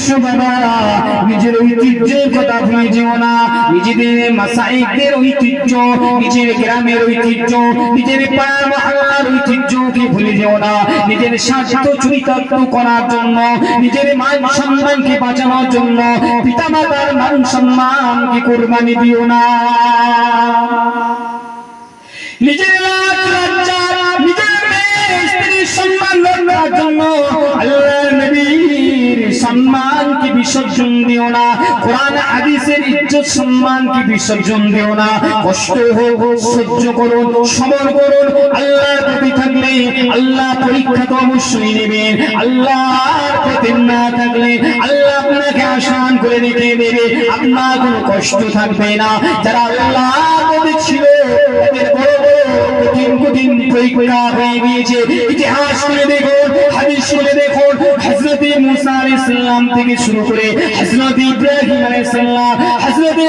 এসো বাবা, নিজের ঐতিহ্যের কথা ভুলে যেও না। নিজেদের মাসায়েখদের ঐতিহ্য, নিজের গ্রামের ঐতিহ্য, নিজের পাড়া মহল্লার ঐতিহ্যকে ভুলে যেও না। নিজের স্বার্থ চরিতার্থ করার জন্য, নিজের মান সম্মানকে বাঁচানোর জন্য পিতামাতার মান সম্মানকে কুরবানি দিও না। নিজের লজ্জা, নিজের স্ত্রীর সম্মান রক্ষার জন্য আল্লাহর নবীর সম্মানকে বিসর্জন দিও না। কোরআন হাদিসের ইজ্জত সম্মানকে বিসর্জন দিও না। কষ্ট হোক সহ্য করুন, সবর করুন। আল্লাহর প্রতি থাকলে আল্লাহ পরীক্ষা তো অবশ্যই নেবেন। আল্লাহর প্রতি না থাকলে আল্লাহ আপনাকে আসান করে রেখে দেবে, আপনার কোনো কষ্ট থাকবে না। যারা আল্লাহ প্রতি ছিল তাদের বড় কঠিন কঠিন পরীক্ষা হয়ে গিয়েছে। ইতিহাস করে দেখুন, হাদিস করে দেখুন, হযরত মুসা আলাইহিস সালাম থেকে শুরু করে হযরত ইব্রাহিম আলাইহিস সালাম, হযরত